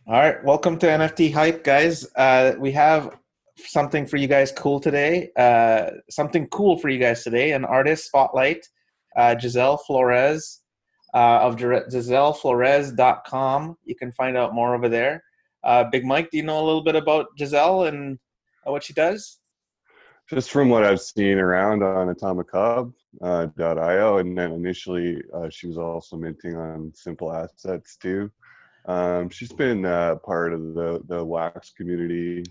All right, welcome to NFT Hype, guys. We have something for you guys cool today. An artist spotlight. Gisel Florez of giselflorez.com. You can find out more over there. Big Mike, do you know a little bit about Gisel and what she does? Just from what I've seen around on atomichub.io, and then initially she was also minting on Simple Assets too. She's been part of the wax community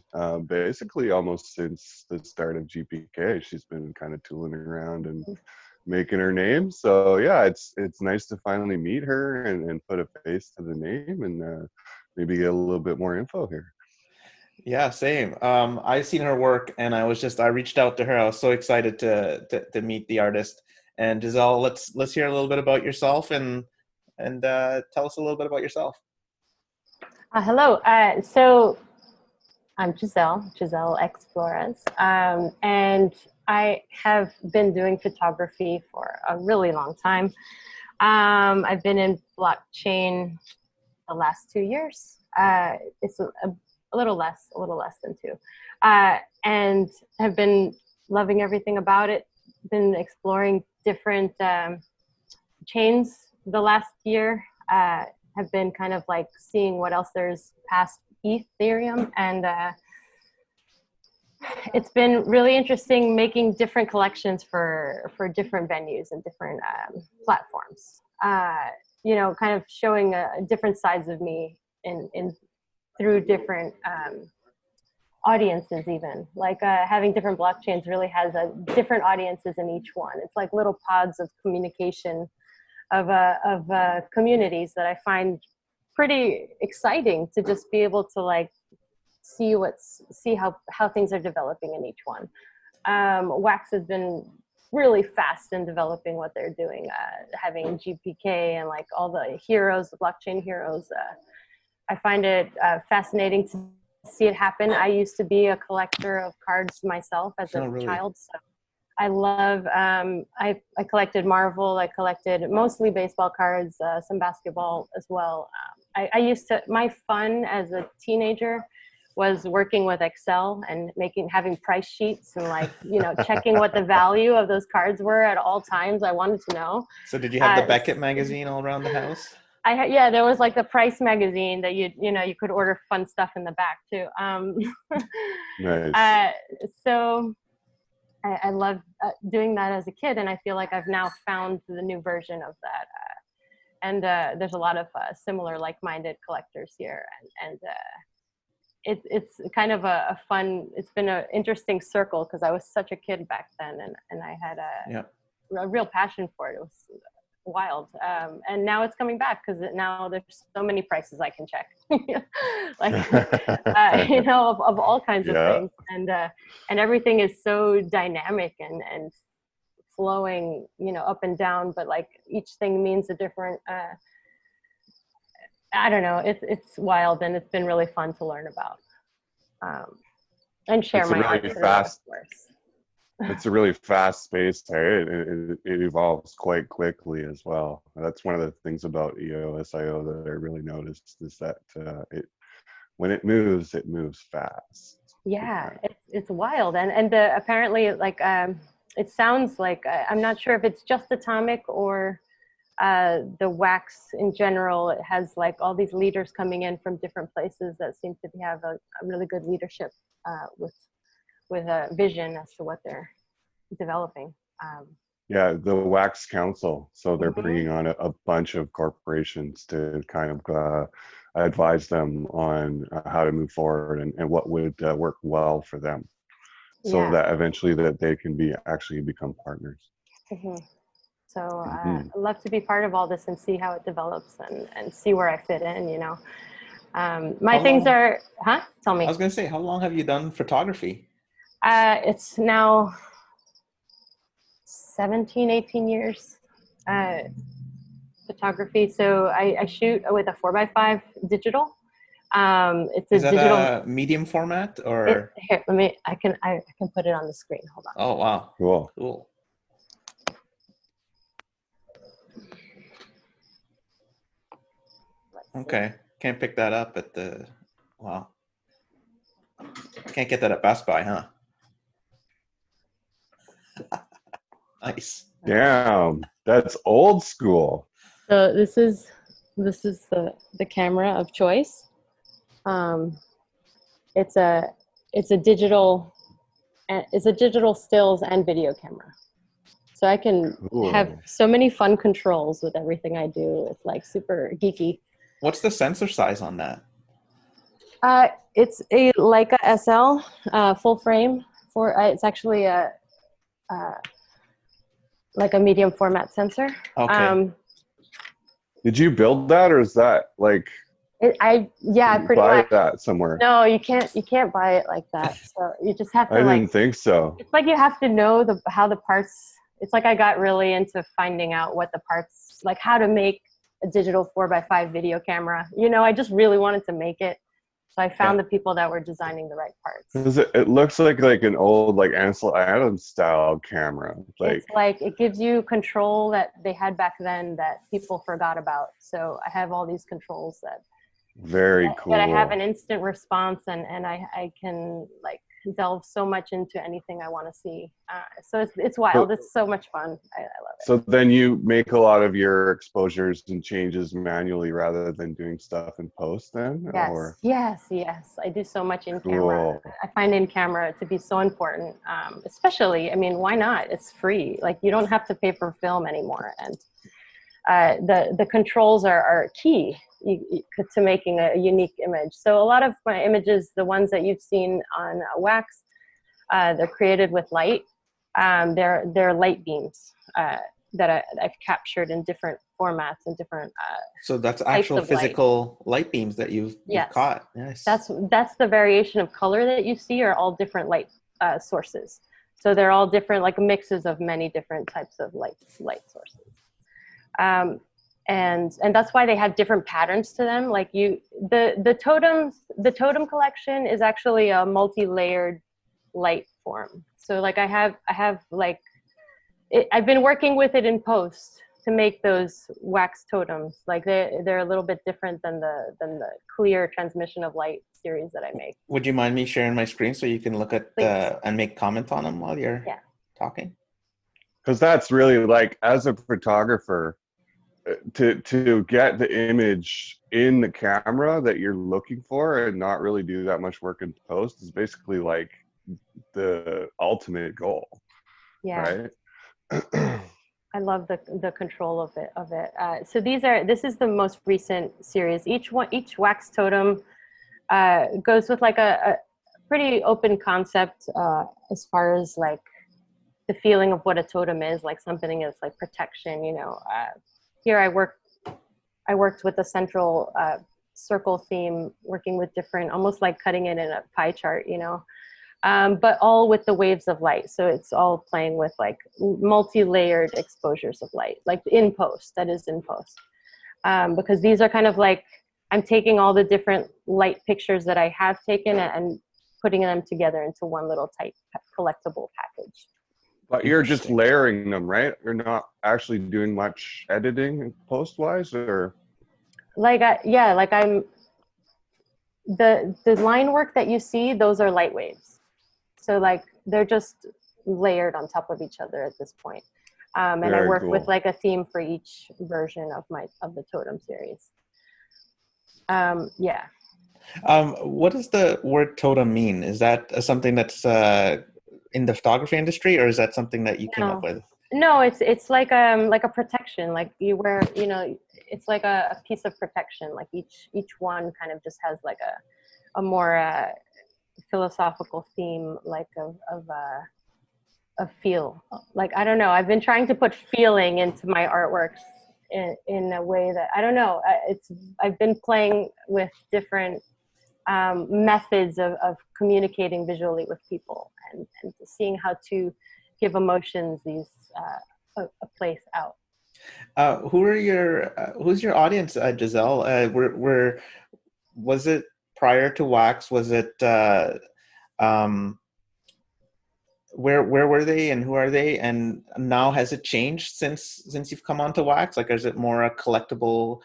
basically almost since the start of GPK. She's been kind of tooling around and making her name. So yeah, it's nice to finally meet her and put a face to the name and maybe get a little bit more info here. Yeah, same. I seen her work and I reached out to her. I was so excited to meet the artist. And Gisel, let's hear a little bit about yourself and tell us a little bit about yourself. Hello. So I'm Gisel X Florez, and I have been doing photography for a really long time. I've been in blockchain the last 2 years. It's a little less than two, and have been loving everything about it. Been exploring different chains the last year. Have been kind of like seeing what else there's past Ethereum, and it's been really interesting making different collections for different venues and different platforms. You know, kind of showing different sides of me in through different audiences, even like having different blockchains really has different audiences in each one. It's like little pods of communication of communities that I find pretty exciting to just be able to like see how things are developing in each one. Wax has been really fast in developing what they're doing, having GPK and like all the heroes, the blockchain heroes. I find it fascinating to see it happen. I used to be a collector of cards myself as a child, so I love, I collected Marvel, I collected mostly baseball cards, some basketball as well. My fun as a teenager was working with Excel and having price sheets and like, you know, checking what the value of those cards were at all times. I wanted to know. So did you have the Beckett magazine all around the house? Yeah, there was like the Price magazine that you could order fun stuff in the back too. Nice. So I loved doing that as a kid, and I feel like I've now found the new version of that. And there's a lot of similar like-minded collectors here, and it's kind of a fun. It's been an interesting circle because I was such a kid back then, and I had a real passion for it. It was wild, and now it's coming back because now there's so many prices I can check, like you know, of all kinds of things, and everything is so dynamic and flowing, you know, up and down, but like each thing means a different I don't know, it's wild, and it's been really fun to learn about and share my art through, of course. It's a really fast space. It evolves quite quickly as well. That's one of the things about EOSIO that I really noticed is that when it moves fast. Yeah, it's wild, and apparently like it sounds like I'm not sure if it's just Atomic or the wax in general. It has like all these leaders coming in from different places that seem to have a really good leadership with a vision as to what they're developing. Yeah, the Wax Council. So they're bringing on a bunch of corporations to kind of advise them on how to move forward and what would work well for them, so that eventually that they can actually become partners. So I'd love to be part of all this and see how it develops and see where I fit in, you know. Tell me. I was going to say, how long have you done photography? It's now 17, 18 years photography. So I shoot with a 4x5 digital. Is that a medium format or? Here, I can put it on the screen. Hold on. Oh, wow. Cool. Okay. Can't pick that up at the, wow. Can't get that at Best Buy, huh? Nice. Damn, that's old school. So this is the camera of choice. It's a digital stills and video camera. So I can have Cool. so many fun controls with everything I do. It's like super geeky. What's the sensor size on that? It's a Leica SL full frame. It's actually like a medium format sensor. Okay. Did you build that, or is that like I pretty buy much. that somewhere? No, you can't buy it like that. So you just have to I didn't think so. It's like you have to know how the parts. It's like I got really into finding out what the parts, like how to make a digital 4x5 video camera. You know, I just really wanted to make it. So I found the people that were designing the right parts. It looks like an old like Ansel Adams style camera. It's like it gives you control that they had back then that people forgot about. So I have all these controls that cool. That I have an instant response and I can like delve so much into anything I want to see. So it's wild. It's so much fun. I love it. So then you make a lot of your exposures and changes manually rather than doing stuff in post then? Yes. I do so much in camera. I find in camera to be so important, especially, I mean, why not? It's free. Like you don't have to pay for film anymore. And the controls are key to making a unique image. So a lot of my images, the ones that you've seen on wax, they're created with light. They're light beams that I've captured in different formats and different. So that's actual physical light beams that you've caught. Yes. That's the variation of color that you see are all different light sources. So they're all different, like mixes of many different types of light sources. And that's why they have different patterns to them. Like the totem collection is actually a multi-layered light form. So like I have like, I've been working with it in post to make those wax totems. Like they're a little bit different than the clear transmission of light series that I make. Would you mind me sharing my screen so you can look at and make comment on them while you're talking? Because that's really like, as a photographer, to get the image in the camera that you're looking for and not really do that much work in post is basically like the ultimate goal. Yeah. Right. I love the control of it. So this is the most recent series. Each wax totem goes with like a pretty open concept as far as like the feeling of what a totem is. Like something is like protection, you know. Here I worked with a central circle theme, working with different, almost like cutting it in a pie chart, you know, but all with the waves of light. So it's all playing with like multi-layered exposures of light, like in post, that is in post. Because these are kind of like, I'm taking all the different light pictures that I have taken and putting them together into one little tight collectible package. But you're just layering them, right? You're not actually doing much editing post-wise, or? Like, like I'm, the line work that you see, those are light waves. So like, they're just layered on top of each other at this point. And I work with like a theme for each version of the totem series. Yeah. What does the word totem mean? Is that something that's in the photography industry, or is that something that you came up with? No, it's like a protection. Like you wear, you know, it's like a piece of protection. Like each one kind of just has like a more philosophical theme, like of feel. Like I don't know. I've been trying to put feeling into my artworks in a way that I don't know. I've been playing with different methods of communicating visually with people and seeing how to give emotions a place out. Who's your audience, Gisel? Was it prior to wax? Was it where were they and who are they? And now has it changed since you've come onto wax? Like, is it more a collectible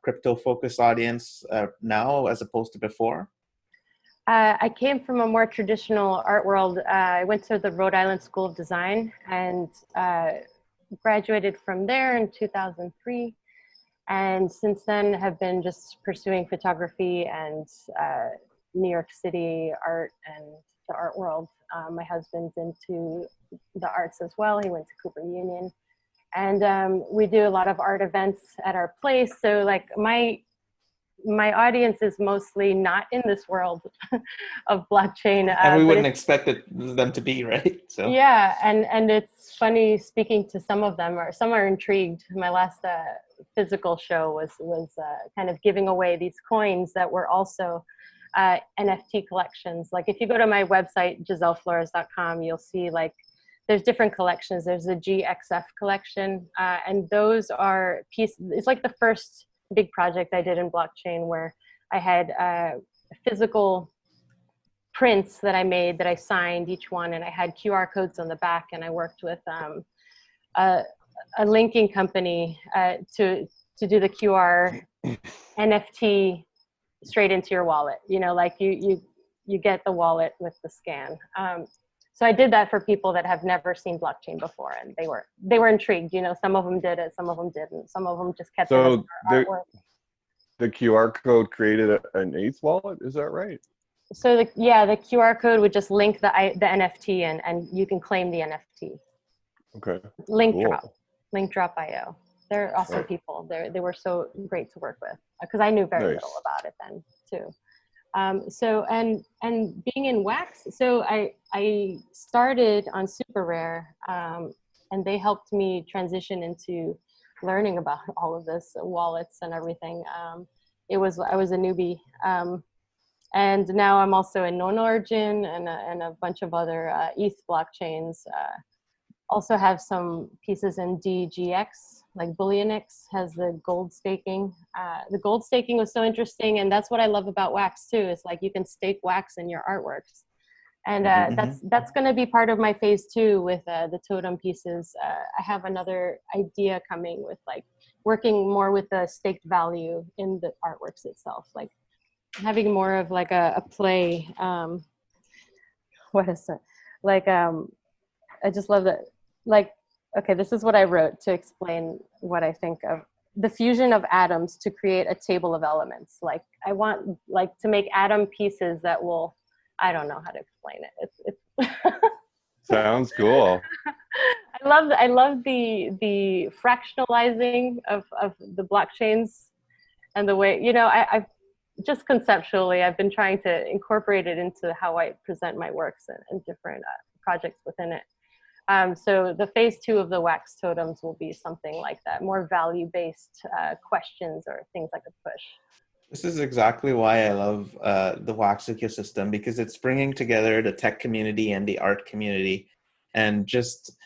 crypto focused audience now as opposed to before? I came from a more traditional art world. I went to the Rhode Island School of Design and graduated from there in 2003. And since then have been just pursuing photography and New York City art and the art world. My husband's into the arts as well. He went to Cooper Union. And we do a lot of art events at our place. So like my audience is mostly not in this world of blockchain. And we wouldn't expect them to be, right? So yeah, and it's funny speaking to some of them, or some are intrigued. My last physical show was kind of giving away these coins that were also NFT collections. Like if you go to my website, giselflorez.com, you'll see like there's different collections. There's the GXF collection, and those are pieces. It's like the first big project I did in blockchain where I had physical prints that I made that I signed each one, and I had QR codes on the back, and I worked with a linking company to do the QR NFT straight into your wallet. You know, like you get the wallet with the scan. So I did that for people that have never seen blockchain before, and they were intrigued. You know, some of them did it, some of them didn't. Some of them just kept it as artwork. The QR code created an eighth wallet, is that right? So the QR code would just link the NFT and you can claim the NFT. Okay. Linkdrop.io. They're awesome people. They were so great to work with because I knew very little about it then too. So and being in wax, so I started on Super Rare, and they helped me transition into learning about all of this, wallets and everything. I was a newbie, and now I'm also in Known Origin and a bunch of other ETH blockchains. Also have some pieces in DGX, like Bullionix has the gold staking. The gold staking was so interesting, and that's what I love about wax too. Is like you can stake wax in your artworks, and that's going to be part of my phase 2 with the totem pieces. I have another idea coming with like working more with the staked value in the artworks itself, like having more of like a play. What is it? Like I just love that. Like, okay, this is what I wrote to explain what I think of the fusion of atoms to create a table of elements. Like I want like to make atom pieces that will, I don't know how to explain it. It's Sounds cool. I love the fractionalizing of the blockchains and the way, you know, I've just conceptually, I've been trying to incorporate it into how I present my works and different projects within it. So the phase 2 of the wax totems will be something like that, more value-based questions or things I could push. This is exactly why I love the wax ecosystem, because it's bringing together the tech community and the art community, and just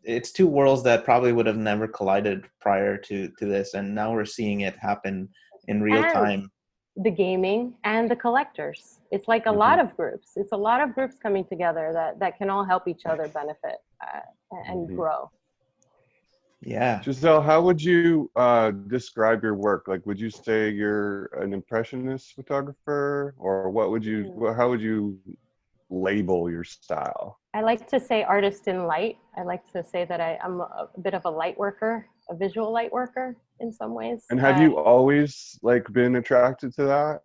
it's two worlds that probably would have never collided prior to this, and now we're seeing it happen in real time. The gaming and the collectors. It's like a lot of groups. It's a lot of groups coming together that can all help each other benefit and grow. Yeah. Gisel, how would you describe your work? Like, would you say you're an impressionist photographer, or what would you? How would you label your style? I like to say artist in light. I like to say that I'm a bit of a light worker, a visual light worker in some ways. And have you always like been attracted to that?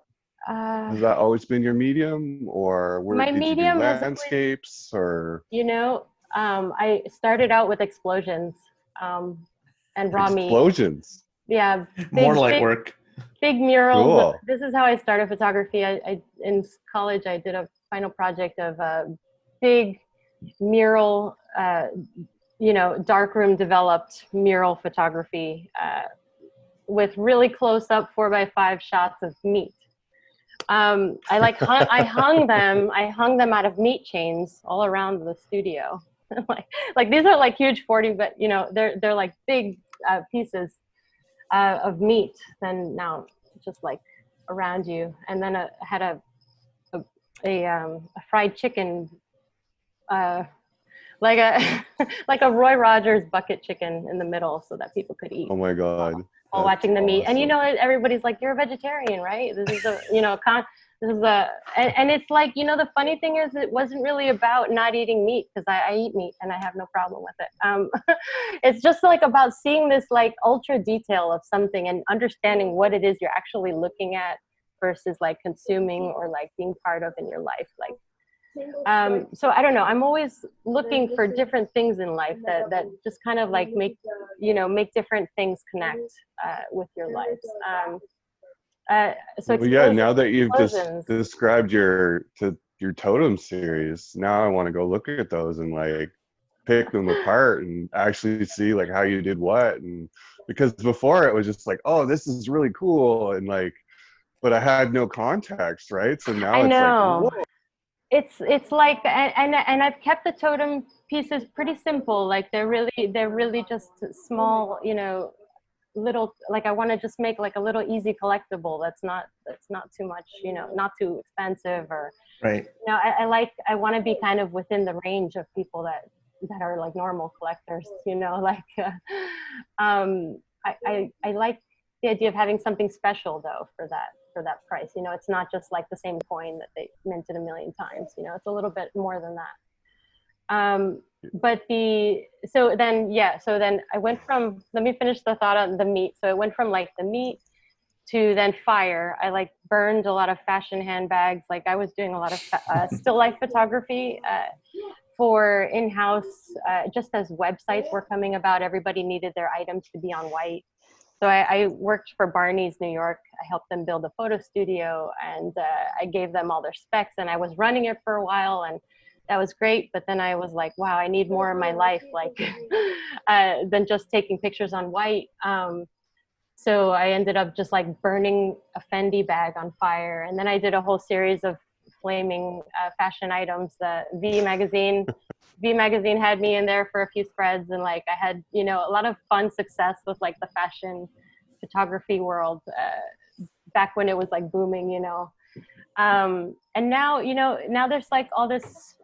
Has that always been your medium, or did you do landscapes, or? You know, I started out with explosions and raw meat. Explosions. Yeah. More light work. Big murals. Cool. This is how I started photography. I in college I did a final project of a big mural, you know, darkroom developed mural photography with really close up 4x5 shots of meat. I hung them out of meat chains all around the studio. like these are like huge 40, but you know, they're like big pieces of meat. Then now just like around you, and then I had a fried chicken, like a Roy Rogers bucket chicken in the middle, so that people could eat. Oh my God! while That's watching the meat. And, you awesome. know, everybody's like, you're a vegetarian, right? This is a, you know, this is a, and it's like, you know, the funny thing is it wasn't really about not eating meat, because I eat meat and I have no problem with it. It's just like about seeing this like ultra detail of something and understanding what it is you're actually looking at versus like consuming or like being part of in your life. Like, so I don't know, I'm always looking for different things in life that just kind of like make, you know, make different things connect with your lives. So Well, yeah, now that you've just explosions. described your totem series, now I want to go look at those and like pick them apart and actually see like how you did what. And because before it was just like, oh, this is really cool, and like, but I had no context, right? So now I it's like, know. whoa. It's like, and I've kept the totem pieces pretty simple. Like they're really just small, you know, little, like I want to just make like a little easy collectible that's not too much, you know, not too expensive, or Right. you know, I want to be kind of within the range of people that are like normal collectors, you know, like I like the idea of having something special though for that price. You know, it's not just like the same coin that they minted a million times, you know, it's a little bit more than that. But so then I went from, let me finish the thought on the meat. So it went from like the meat to then fire. I like burned a lot of fashion handbags. Like I was doing a lot of still life photography for in-house, just as websites were coming about, everybody needed their items to be on white. So I worked for Barney's New York. I helped them build a photo studio, and I gave them all their specs, and I was running it for a while, and that was great. But then I was like, wow, I need more in my life, like than just taking pictures on white. So I ended up just like burning a Fendi bag on fire. And then I did a whole series of flaming fashion items. The V magazine had me in there for a few spreads, and like I had, you know, a lot of fun success with like the fashion photography world back when it was like booming, you know. And now, you know, now there's like all this,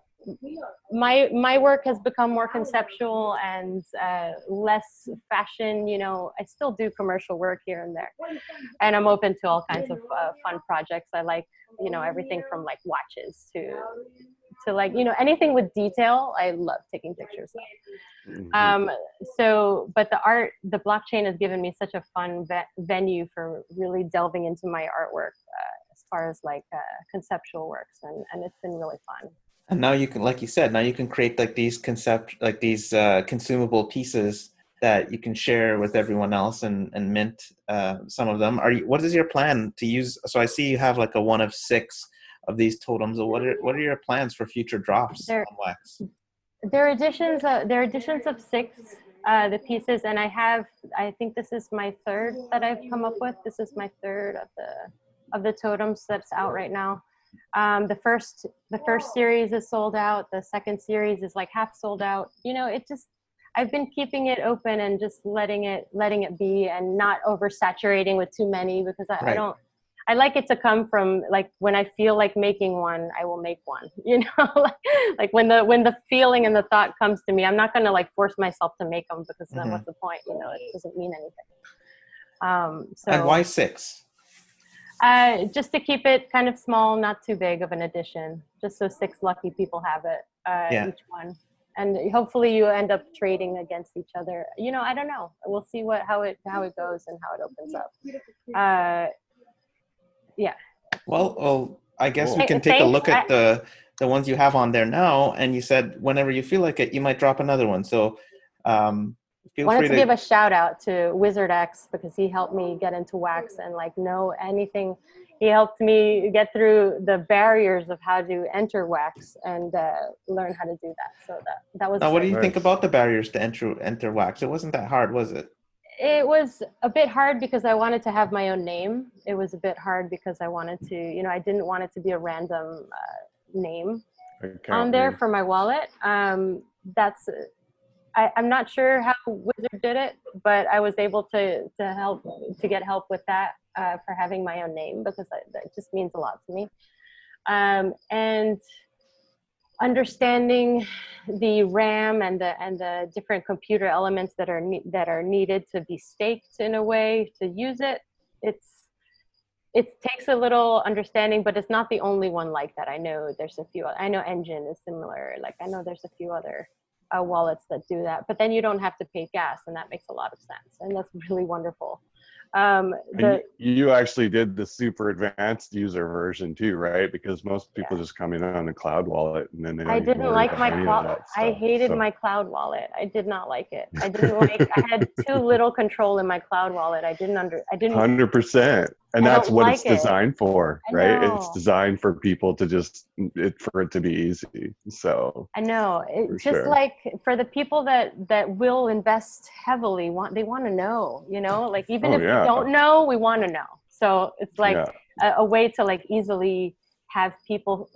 my work has become more conceptual and less fashion, you know. I still do commercial work here and there, and I'm open to all kinds of fun projects. I like, you know, everything from like watches to like, you know, anything with detail. I love taking pictures of. So, but the blockchain has given me such a fun venue for really delving into my artwork as far as like conceptual works, and it's been really fun. And now you can, like you said, now you can create like these consumable pieces that you can share with everyone else and mint some of them. What is your plan to use? So I see you have like a 1 of 6 of these totems. What are your plans for future drops on wax? There are editions of 6, the pieces, and I think this is my 3rd that I've come up with. This is my 3rd of the totems that's out right now. The first series is sold out. The second series is like half sold out. You know, I've been keeping it open and just letting it be, and not oversaturating with too many, because I like it to come from like, when I feel like making one, I will make one, you know, like when the feeling and the thought comes to me, I'm not going to like force myself to make them, because then what's the point? You know, it doesn't mean anything. So, and why 6? Just to keep it kind of small, not too big of an edition, just so 6 lucky people have it, each one. And hopefully you end up trading against each other. You know, I don't know. We'll see how it goes and how it opens up. Yeah. Well, I guess we can take a look at the ones you have on there now. And you said whenever you feel like it, you might drop another one. So feel wanted free to give a shout out to Wizard X, because he helped me get into wax and like know anything. He helped me get through the barriers of how to enter wax and learn how to do that. So that was. Now, what do you think about the barriers to enter wax? It wasn't that hard, was it? It was a bit hard because I wanted to have my own name. It was a bit hard because I wanted to, you know, I didn't want it to be a random name on there for my wallet. I'm not sure how Wizard did it, but I was able to get help with that for having my own name, because that just means a lot to me. And understanding the RAM and the different computer elements that are needed to be staked in a way to use it. It takes a little understanding, but it's not the only one like that. I know there's a few. I know Engine is similar. Like I know there's a few other wallets that do that, but then you don't have to pay gas, and that makes a lot of sense, and that's really wonderful. You actually did the super advanced user version too, right? Because most people just come in on a cloud wallet and then they don't I didn't like my cloud. I hated so. my cloud wallet. I did not like it. I didn't like. I had too little control in my cloud wallet. I didn't. 100%. And that's what it's designed for, right? It's designed for people to for it to be easy. So I know it's just like for the people that will invest heavily, they want to know, you know, like even if we don't know, we want to know. So it's like a way to like easily have people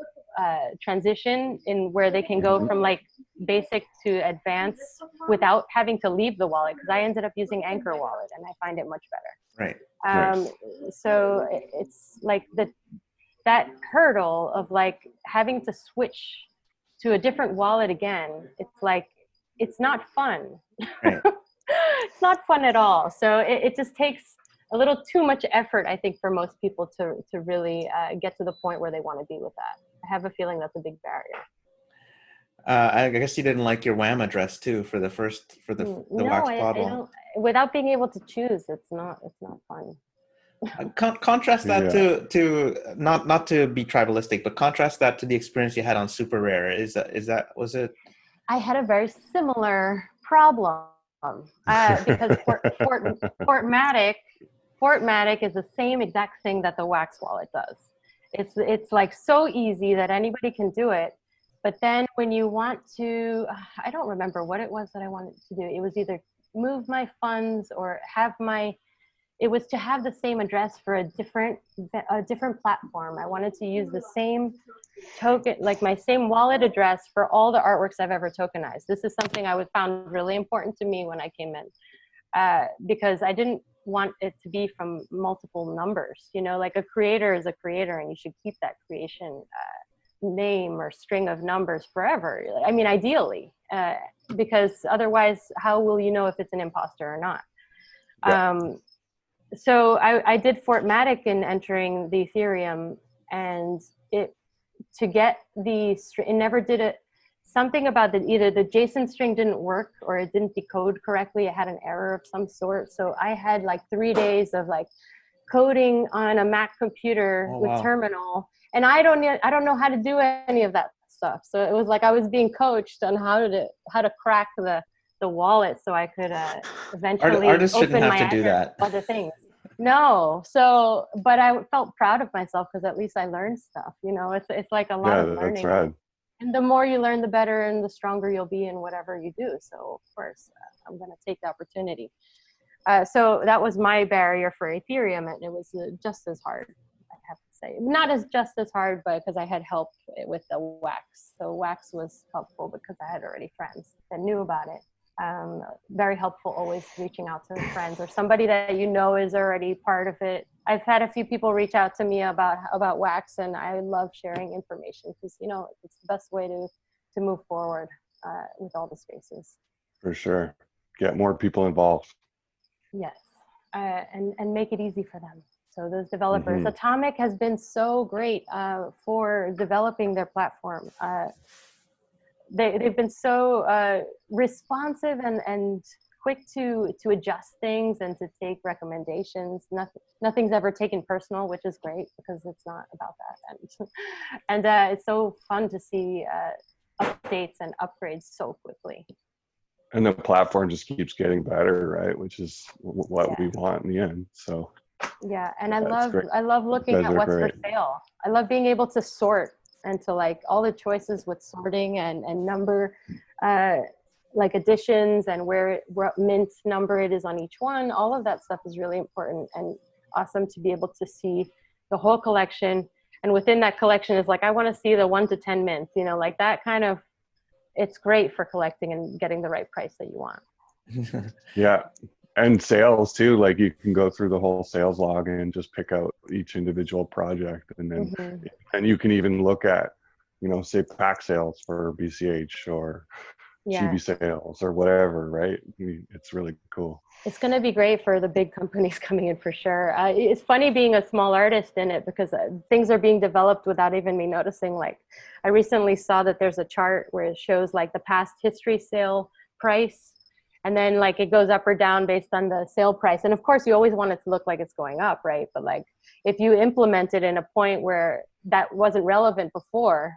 transition in where they can go from like basic to advanced without having to leave the wallet, because I ended up using Anchor Wallet and I find it much better. Right. So it's like that hurdle of like having to switch to a different wallet again. It's like, it's not fun. Right. It's not fun at all. So it just takes a little too much effort, I think, for most people to really get to the point where they want to be with that. I have a feeling that's a big barrier. I guess you didn't like your WAM address too for the Wax Cloud one. Without being able to choose, it's not fun. Contrast that to not to be tribalistic, but contrast that to the experience you had on Super Rare. Was it? I had a very similar problem because Fortmatic is the same exact thing that the Wax wallet does. It's like so easy that anybody can do it. But then when you want to, I don't remember what it was that I wanted to do. It was either move my funds or it was to have the same address for a different platform. I wanted to use the same token, like my same wallet address for all the artworks I've ever tokenized. This is something I found really important to me when I came in, because I didn't want it to be from multiple numbers. You know, like a creator is a creator and you should keep that creation name or string of numbers forever. I mean, ideally, because otherwise, how will you know if it's an imposter or not? Yeah. So I did Fortmatic in entering the Ethereum, and it never did it. Something about either the JSON string didn't work or it didn't decode correctly. It had an error of some sort. So I had like 3 days of like coding on a Mac computer with terminal. And I don't know how to do any of that stuff. So it was like I was being coached on how to crack the wallet so I could eventually artists open shouldn't have my to do that. other things. No. So, but I felt proud of myself because at least I learned stuff. You know, it's like a lot of learning. That's right. And the more you learn, the better and the stronger you'll be in whatever you do. So of course, I'm going to take the opportunity. So that was my barrier for Ethereum, and it was just as hard. Not just as hard, but because I had help with the Wax. So Wax was helpful because I had already friends that knew about it. Very helpful, always reaching out to friends or somebody that you know is already part of it. I've had a few people reach out to me about Wax, and I love sharing information because, you know, it's the best way to move forward with all the spaces. For sure. Get more people involved. Yes, and make it easy for them. So those developers, Atomic has been so great for developing their platform. They've been so responsive and quick to adjust things and to take recommendations. Nothing's ever taken personal, which is great because it's not about that. And it's so fun to see updates and upgrades so quickly. And the platform just keeps getting better, right? Which is what we want in the end. So. Yeah, and I love looking at what's for sale. I love being able to sort and to like all the choices with sorting and number, like additions and what mint number it is on each one. All of that stuff is really important and awesome to be able to see the whole collection. And within that collection is like, I want to see the 1 to 10 mints, you know, like that kind of, it's great for collecting and getting the right price that you want. Yeah. And sales too, like you can go through the whole sales log and just pick out each individual project, and then and you can even look at say pack sales for BCH or Yeah. Chibi sales or whatever, right? It's really cool. It's going to be great for the big companies coming in for sure. It's funny being a small artist in it because things are being developed without even me noticing. Like I recently saw that there's a chart where it shows like the past history sale price, and then like it goes up or down based on the sale price. And of course you always want it to look like it's going up, right? But like if you implement it in a point where that wasn't relevant before,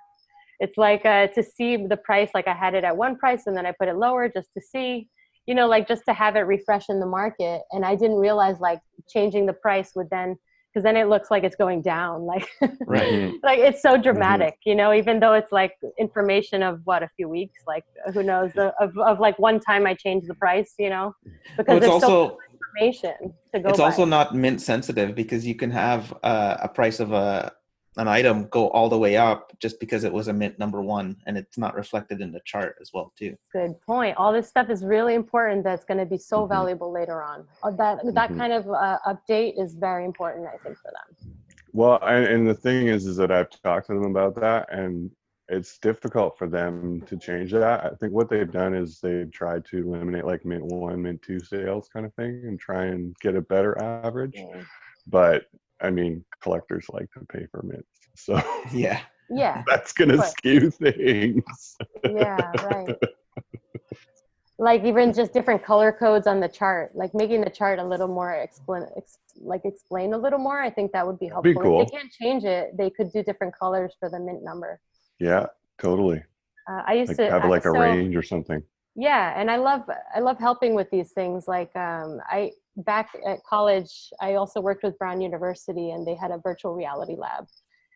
it's like to see the price, like I had it at one price and then I put it lower just to see, like just to have it refresh in the market. And I didn't realize like changing the price would then, because then it looks like it's going down. Like, Right. like it's so dramatic, even though it's like information of what, a few weeks, like who knows, of like one time I changed the price, because it's there's also so much information to go it's by. also not mint sensitive because you can have a price of an item go all the way up just because it was a mint number one, and it's not reflected in the chart as well too. Good point. All this stuff is really important. That's going to be so valuable later on. That kind of update is very important, I think, for them. Well, and the thing is that I've talked to them about that, and it's difficult for them to change that. I think what they've done is they've tried to eliminate like mint 1, mint 2 sales kind of thing and try and get a better average. But I mean, collectors like to pay for mints, so yeah, that's gonna skew things. Yeah, right. Like even just different color codes on the chart, like making the chart a little more explain a little more. I think that would be helpful. Cool. If they can't change it, they could do different colors for the mint number. Yeah, totally. I used to have like a range or something. Yeah, and I love helping with these things. Like back at college, I also worked with Brown University, and they had a virtual reality lab.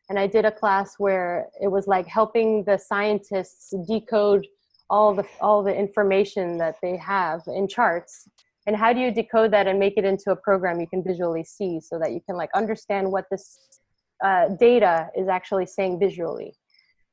And I did a class where it was like helping the scientists decode all the information that they have in charts. And how do you decode that and make it into a program you can visually see so that you can like understand what this data is actually saying visually.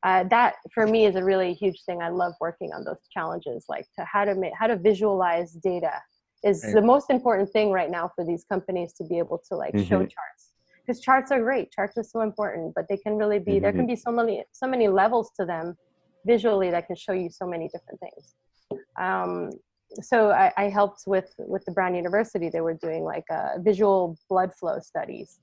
That for me is a really huge thing. I love working on those challenges, like how to visualize data is the most important thing right now for these companies to be able to like show charts, because charts are great. Charts are so important, but they can really be, there can be so many levels to them visually that can show you so many different things. So I helped with the Brown University. They were doing like visual blood flow studies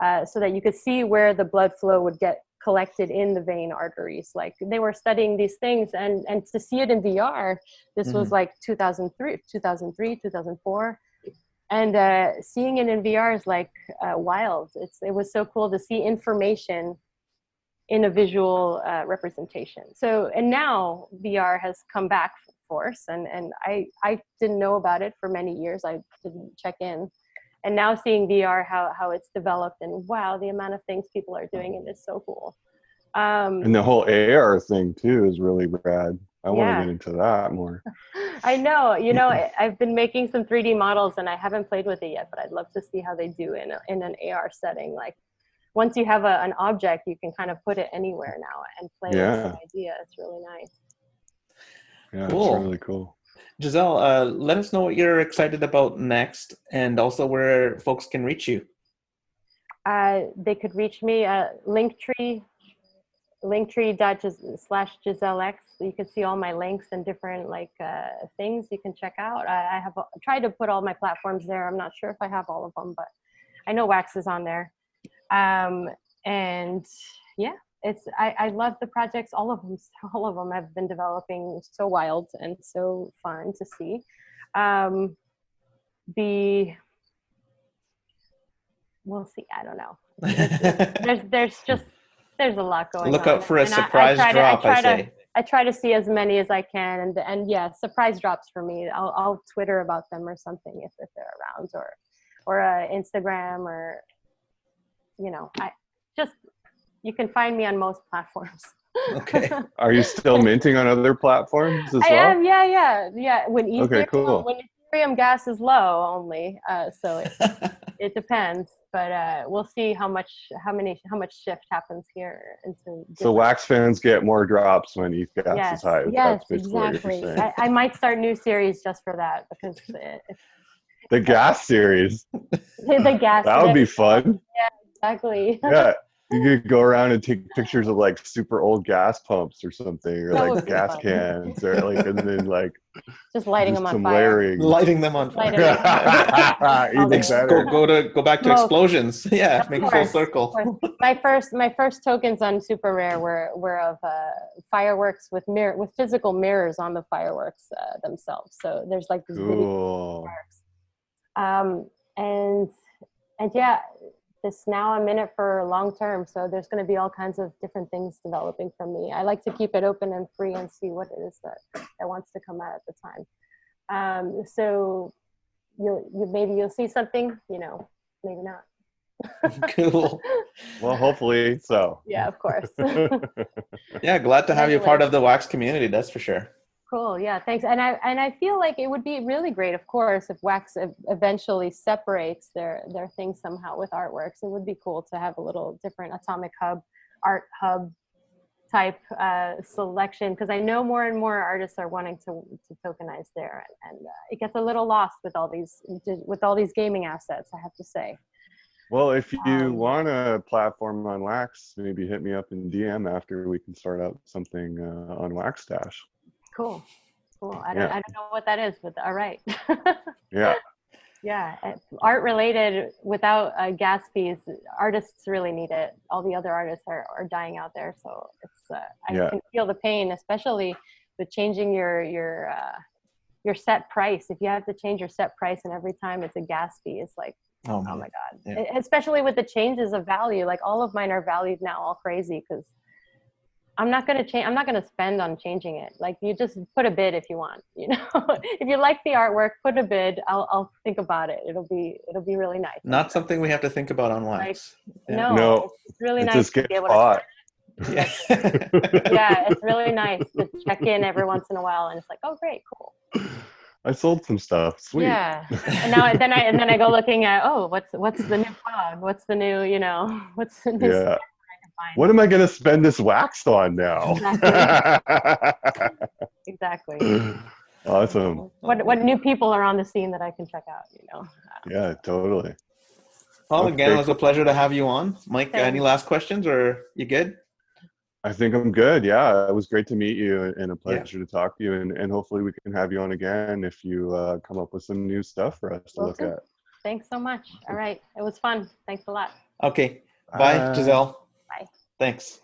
so that you could see where the blood flow would get collected in the vein arteries. Like they were studying these things, and to see it in VR, this was like 2003, 2004. And seeing it in VR is like wild. It was so cool to see information in a visual representation. So, and now VR has come back force, and I didn't know about it for many years. I didn't check in. And now seeing VR, how it's developed, and wow, the amount of things people are doing, it is so cool. And the whole AR thing too is really rad. I want to get into that more. I know, I've been making some 3D models, and I haven't played with it yet, but I'd love to see how they do in an AR setting. Like once you have an object, you can kind of put it anywhere now and play with the idea. It's really nice. Yeah, cool. It's really cool. Gisel, let us know what you're excited about next, and also where folks can reach you. They could reach me at linktree.com/GiselX. You can see all my links and different things you can check out. I have tried to put all my platforms there. I'm not sure if I have all of them, but I know Wax is on there. And yeah, I love the projects. All of them have been developing so wild and so fun to see. We'll see. I don't know. There's a lot going on. Look out for a surprise drop, I say. I try to see as many as I can, and yeah, surprise drops for me. I'll Twitter about them or something if they're around, or Instagram, or you can find me on most platforms. Okay. Are you still minting on other platforms as well? I am, yeah. When Ethereum gas is low only, so it depends. But we'll see how much shift happens here into. So Wax fans get more drops when ETH gas is high. Yes, exactly. I might start new series just for that, because the gas series. The gas. That would be fun. Yeah, exactly. Yeah. You could go around and take pictures of like super old gas pumps or something, or That like would be gas fun. cans, or like, and then like Just lighting do them on some fire. layering. Lighting them on Lighting fire. them. Even Ex- better. Go back to Smoke. explosions. Yeah, Of make a full course, circle. of course. My first tokens on Super Rare were of fireworks with physical mirrors on the fireworks themselves. So there's like these video Cool. fireworks. And yeah, now I'm in it for long term. So there's going to be all kinds of different things developing from me. I like to keep it open and free and see what it is that wants to come out at the time. So maybe you'll see something, maybe not. Cool. Well, hopefully so. Yeah, of course. Yeah, glad to have you Anyway. part of the wax community. That's for sure. Cool. Yeah, thanks. And I feel like it would be really great, of course, if wax eventually separates their things somehow with artworks. It would be cool to have a little different atomic hub, art hub type selection, because I know more and more artists are wanting to tokenize there, and it gets a little lost with all these gaming assets, I have to say. Well, if you want a platform on Wax, maybe hit me up in DM after we can start out something on Wax Stash. Cool. I don't know what that is, but all right. Yeah. Yeah, art related without gas fees, artists really need it. All the other artists are dying out there, so it's I can feel the pain, especially with changing your set price. If you have to change your set price and every time it's a gas fee, it's like, oh my God. Yeah. Especially with the changes of value, like all of mine are valued now all crazy because I'm not going to change. I'm not going to spend on changing it. Like, you just put a bid if you want, if you like the artwork, put a bid. I'll think about it. It'll be really nice. Not something we have to think about on Wax. No, it's really it nice just to gets be able hot. to. Yeah. Yeah, it's really nice to check in every once in a while, and it's like, oh, great, cool. I sold some stuff. Sweet. Yeah, and then I go looking at, what's the new fog? What's the new, what's the new Yeah. What am I going to spend this wax on now? Exactly. Awesome. What new people are on the scene that I can check out, Yeah, totally. Well, Okay, again, it was a cool. pleasure to have you on. Mike, Thanks. any last questions, or you good? I think I'm good. Yeah, it was great to meet you and a pleasure to talk to you. And hopefully we can have you on again if you come up with some new stuff for us to look at. Thanks so much. All right. It was fun. Thanks a lot. Okay. Bye, Giselle. Bye. Thanks.